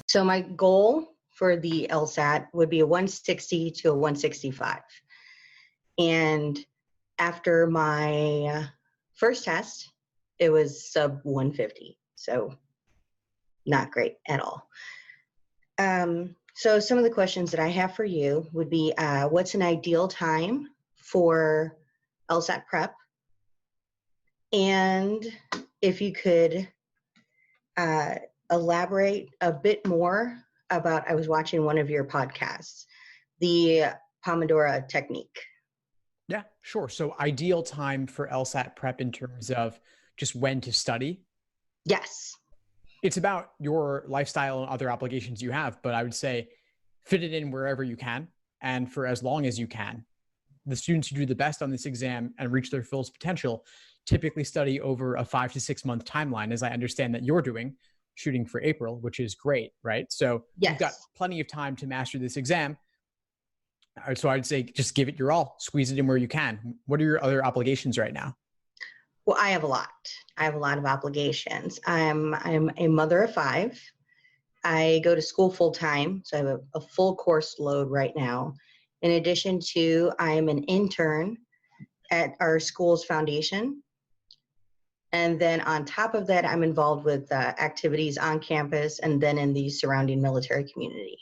So my goal for the Lsat would be a 160 to a 165. And after my first test, it was sub 150. So not great at all. So some of the questions that I have for you would be, what's an ideal time for Lsat prep? And if you could elaborate a bit more about, I was watching one of your podcasts, the Pomodoro technique. Yeah, sure. So ideal time for Lsat prep in terms of just when to study? Yes. It's about your lifestyle and other obligations you have, but I would say fit it in wherever you can and for as long as you can. The students who do the best on this exam and reach their fullest potential typically study over a 5 to 6 month timeline, as I understand that you're doing, shooting for April, which is great, right? So Yes. You've got plenty of time to master this exam. So I'd say just give it your all, squeeze it in where you can. What are your other obligations right now? Well, I have a lot. I have a lot of obligations. I'm a mother of 5. I go to school full time, so I have a full course load right now. In addition to, I am an intern at our school's foundation. And then on top of that, I'm involved with activities on campus and then in the surrounding military community.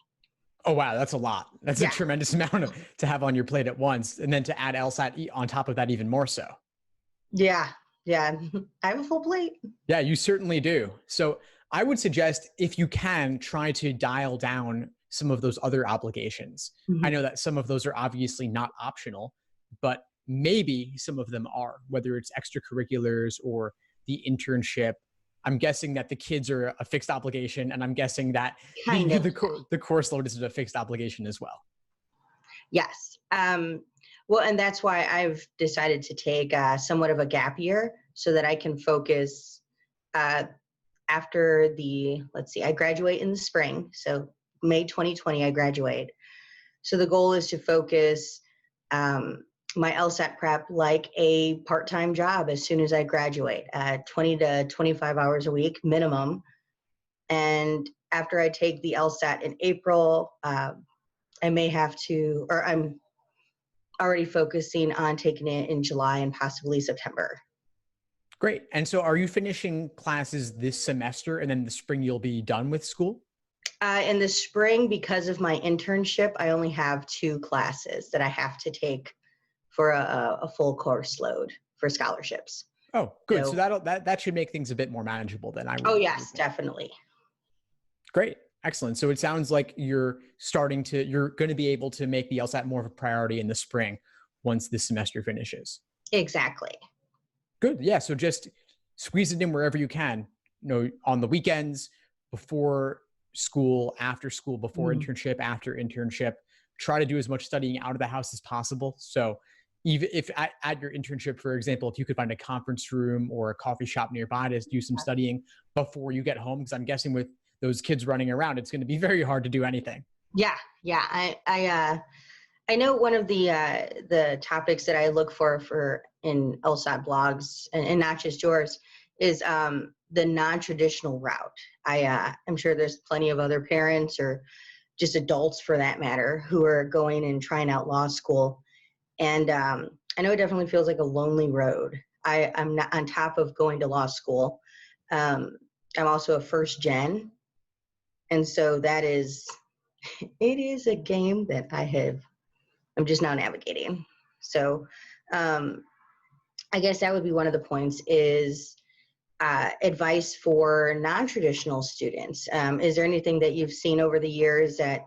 Oh, wow. That's a lot. That's a tremendous amount to have on your plate at once. And then to add LSAT on top of that, even more so. Yeah. I have a full plate. Yeah, you certainly do. So I would suggest, if you can, try to dial down some of those other obligations. Mm-hmm. I know that some of those are obviously not optional, but maybe some of them are, whether it's extracurriculars or the internship. I'm guessing that the kids are a fixed obligation, and I'm guessing that the course load is a fixed obligation as well. Yes. Well, and that's why I've decided to take somewhat of a gap year so that I can focus after I graduate in the spring. So May 2020, I graduate. So the goal is to focus my LSAT prep like a part-time job as soon as I graduate, 20 to 25 hours a week minimum. And after I take the LSAT in April, I may have to, or I'm already focusing on taking it in July and possibly September. Great. And so are you finishing classes this semester and then the spring you'll be done with school? In the spring, because of my internship, I only have 2 classes that I have to take for a full course load for scholarships. Oh, good. So that should make things a bit more manageable then. Oh, yes, definitely. Great. Excellent. So it sounds like you're going to be able to make the LSAT more of a priority in the spring once this semester finishes. Exactly. Good. Yeah. So just squeeze it in wherever you can, on the weekends, before school, after school, before internship, after internship. Try to do as much studying out of the house as possible. So even if at your internship, for example, if you could find a conference room or a coffee shop nearby to do some studying before you get home, because I'm guessing with those kids running around, it's going to be very hard to do anything. Yeah. I know one of the topics that I look for in LSAT blogs, and not just yours, is the non-traditional route. I'm sure there's plenty of other parents or just adults for that matter who are going and trying out law school. And I know it definitely feels like a lonely road. I'm not on top of going to law school. I'm also a first gen. And so it is a game that I'm just now navigating. So I guess that would be one of the points is advice for non-traditional students. Is there anything that you've seen over the years that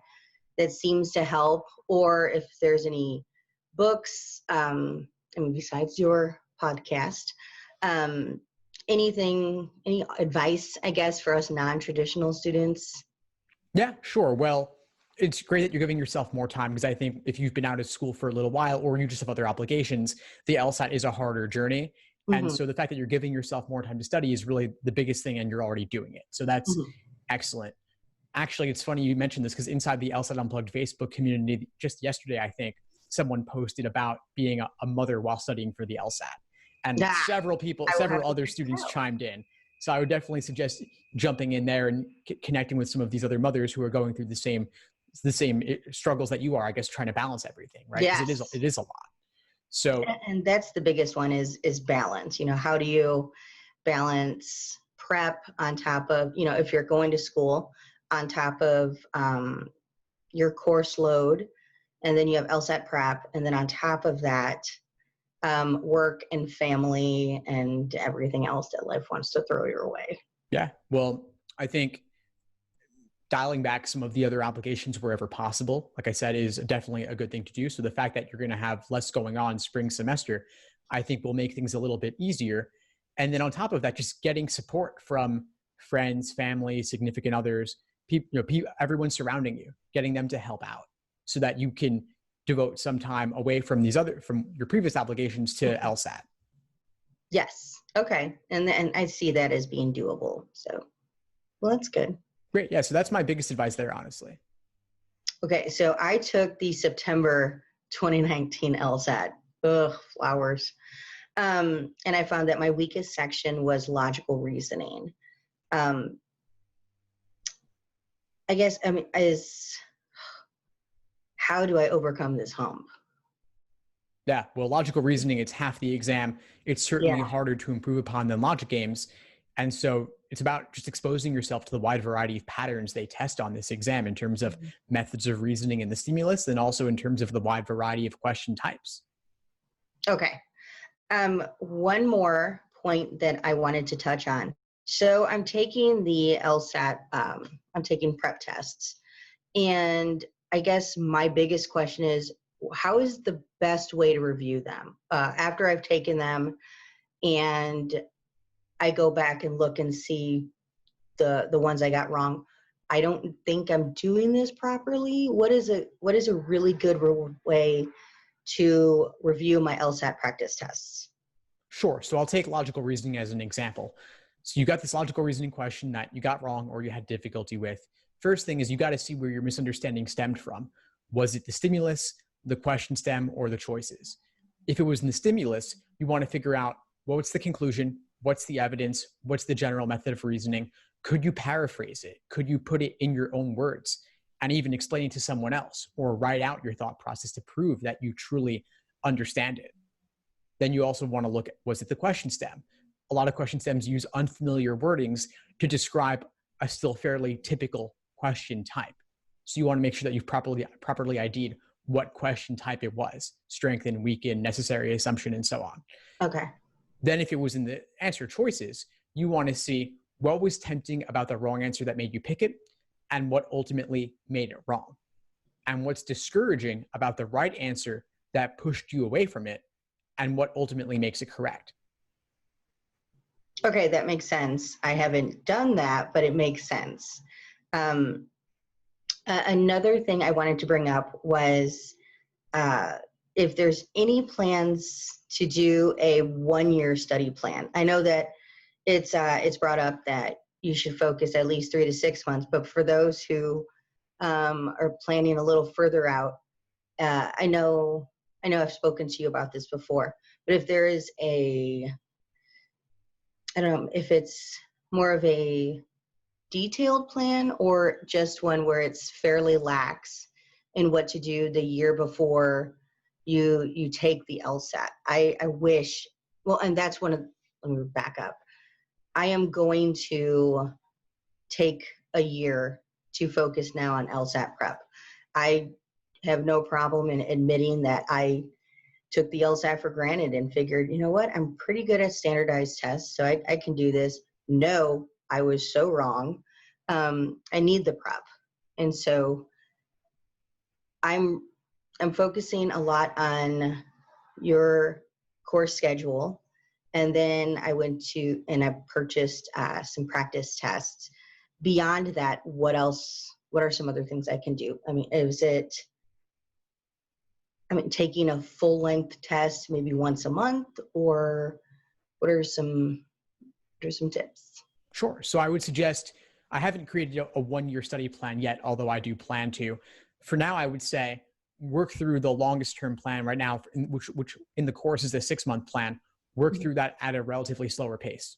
seems to help, or if there's any books, besides your podcast, any advice, I guess, for us non-traditional students? Yeah, sure. Well, it's great that you're giving yourself more time, because I think if you've been out of school for a little while or you just have other obligations, the LSAT is a harder journey. And so the fact that you're giving yourself more time to study is really the biggest thing, and you're already doing it. So that's excellent. Actually, it's funny you mentioned this, because inside the LSAT Unplugged Facebook community, just yesterday, I think, someone posted about being a mother while studying for the LSAT. And Ah, I will have several to other check it students out. chimed in. So I would definitely suggest jumping in there and connecting with some of these other mothers who are going through the same struggles that you are, I guess, trying to balance everything, right? Because Yes. it is a lot. So And that's the biggest one is balance. How do you balance prep on top of, if you're going to school, on top of your course load, and then you have LSAT prep, and then on top of that, work and family and everything else that life wants to throw your way. yeah, well, I think dialing back some of the other obligations wherever possible, like I said, is definitely a good thing to do. So the fact that you're going to have less going on spring semester, I think will make things a little bit easier. And then on top of that, just getting support from friends, family, significant others, everyone surrounding you, getting them to help out so that you can devote some time away from from your previous obligations to LSAT. Yes. Okay. And I see that as being doable. So, well, that's good. Great. Yeah. So that's my biggest advice there, honestly. Okay. So I took the September 2019 LSAT. Ugh, flowers. And I found that my weakest section was logical reasoning. Um, I guess, how do I overcome this hump? Yeah, well, logical reasoning, it's half the exam. It's certainly Yeah. harder to improve upon than logic games. And so it's about just exposing yourself to the wide variety of patterns they test on this exam in terms of methods of reasoning in the stimulus, and also in terms of the wide variety of question types. Okay. One more point that I wanted to touch on. So I'm taking the LSAT, I'm taking prep tests. And I guess my biggest question is, how is the best way to review them? After I've taken them and I go back and look and see the ones I got wrong, I don't think I'm doing this properly. What is a really good way to review my LSAT practice tests? Sure. So I'll take logical reasoning as an example. So you got this logical reasoning question that you got wrong or you had difficulty with. First thing is you got to see where your misunderstanding stemmed from. Was it the stimulus, the question stem, or the choices? If it was in the stimulus, you want to figure out, well, what's the conclusion? What's the evidence? What's the general method of reasoning? Could you paraphrase it? Could you put it in your own words and even explain it to someone else, or write out your thought process to prove that you truly understand it? Then you also want to look at, was it the question stem? A lot of question stems use unfamiliar wordings to describe a still fairly typical question type. So you want to make sure that you've properly ID'd what question type it was: strengthen, weaken, necessary assumption, and so on. Okay. Then if it was in the answer choices, you want to see what was tempting about the wrong answer that made you pick it, and what ultimately made it wrong. And what's discouraging about the right answer that pushed you away from it, and what ultimately makes it correct. Okay, that makes sense. I haven't done that, but it makes sense. Another thing I wanted to bring up was if there's any plans to do a 1-year study plan. I know that it's brought up that you should focus at least 3 to 6 months, but for those who are planning a little further out, I know I've spoken to you about this before, but if there is I don't know if it's more of a detailed plan or just one where it's fairly lax in what to do the year before you take the LSAT. I wish, well, and that's let me back up. I am going to take a year to focus now on LSAT prep. I have no problem in admitting that I took the LSAT for granted and figured, you know what, I'm pretty good at standardized tests, so I can do this. No, I was so wrong. I need the prep. And so I'm focusing a lot on your course schedule. And then I went to and I purchased some practice tests. Beyond that, what are some other things I can do? I mean, taking a full length test maybe once a month, or what are some tips? Sure. So I would suggest, I haven't created a 1-year study plan yet, although I do plan to. For now, I would say work through the longest term plan right now, which in the course is a 6-month plan. work through that at a relatively slower pace.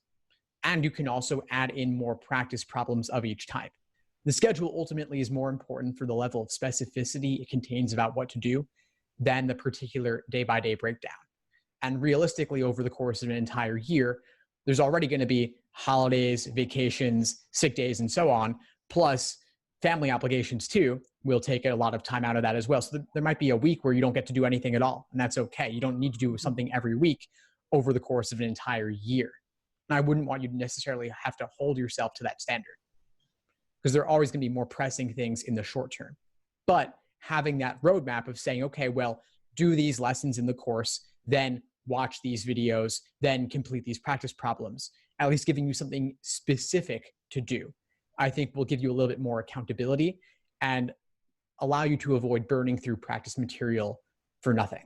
And you can also add in more practice problems of each type. The schedule ultimately is more important for the level of specificity it contains about what to do than the particular day-by-day breakdown. And realistically, over the course of an entire year, there's already going to be holidays, vacations, sick days, and so on, plus family obligations too will take a lot of time out of that as well. So there might be a week where you don't get to do anything at all, and that's okay. You don't need to do something every week over the course of an entire year. And I wouldn't want you to necessarily have to hold yourself to that standard, because there are always going to be more pressing things in the short term. But having that roadmap of saying, okay, well, do these lessons in the course, then watch these videos, then complete these practice problems, at least giving you something specific to do, I think will give you a little bit more accountability and allow you to avoid burning through practice material for nothing.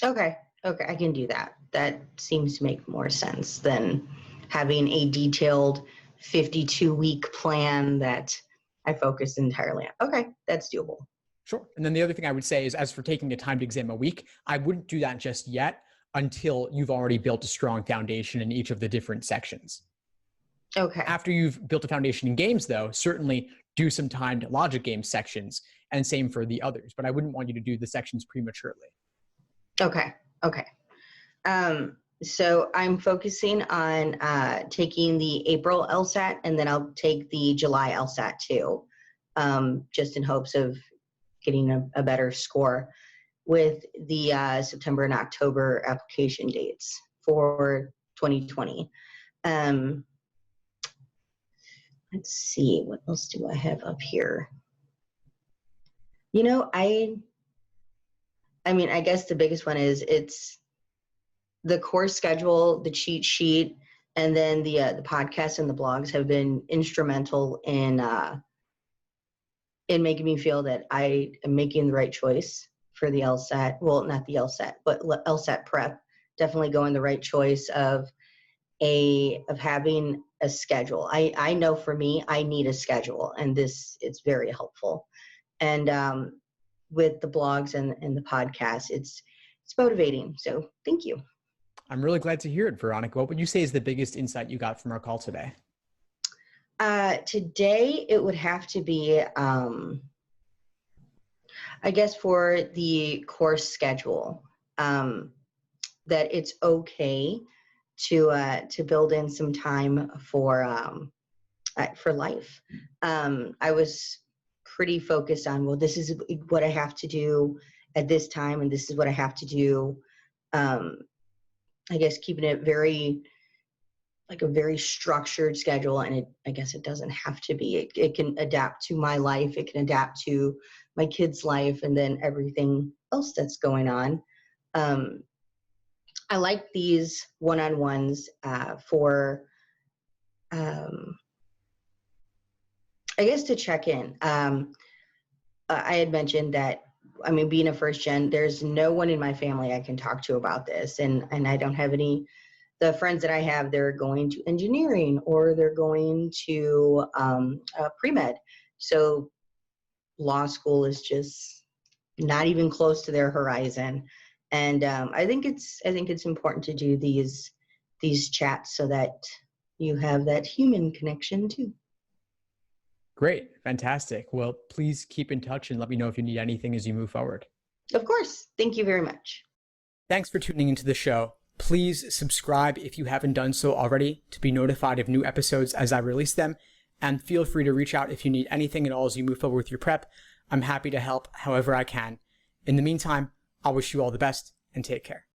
Okay, I can do that. That seems to make more sense than having a detailed 52-week plan that I focus entirely on. Okay, that's doable. Sure. And then the other thing I would say is, as for taking the timed exam a week, I wouldn't do that just yet until you've already built a strong foundation in each of the different sections. Okay. After you've built a foundation in games, though, certainly do some timed logic game sections, and same for the others. But I wouldn't want you to do the sections prematurely. Okay. So I'm focusing on taking the April Lsat, and then I'll take the July Lsat too, just in hopes of getting a better score with the September and October application dates for 2020. Let's see, what else do I have up here? I mean, I guess the biggest one is it's the course schedule, the cheat sheet, and then the podcasts and the blogs have been instrumental in making me feel that I am making the right choice for the LSAT. Well, not the LSAT, but LSAT prep. Definitely going the right choice of having a schedule. I know for me, I need a schedule, and it's very helpful. And with the blogs and the podcast, it's motivating. So thank you. I'm really glad to hear it, Veronica. What would you say is the biggest insight you got from our call today? Today, it would have to be, I guess, for the course schedule, that it's okay to build in some time for life. I was pretty focused on, well, this is what I have to do at this time, and this is what I have to do. I guess keeping it a very structured schedule, and I guess it doesn't have to be. It can adapt to my life. It can adapt to my kids' life, and then everything else that's going on. I like these one-on-ones for, I guess, to check in. I had mentioned that, I mean, being a first gen, there's no one in my family I can talk to about this, and I don't have any. The friends that I have, they're going to engineering or they're going to pre-med. So law school is just not even close to their horizon. And I think it's important to do these chats so that you have that human connection too. Great. Fantastic. Well, please keep in touch and let me know if you need anything as you move forward. Of course. Thank you very much. Thanks for tuning into the show. Please subscribe if you haven't done so already to be notified of new episodes as I release them. And feel free to reach out if you need anything at all as you move forward with your prep. I'm happy to help however I can. In the meantime, I'll wish you all the best and take care.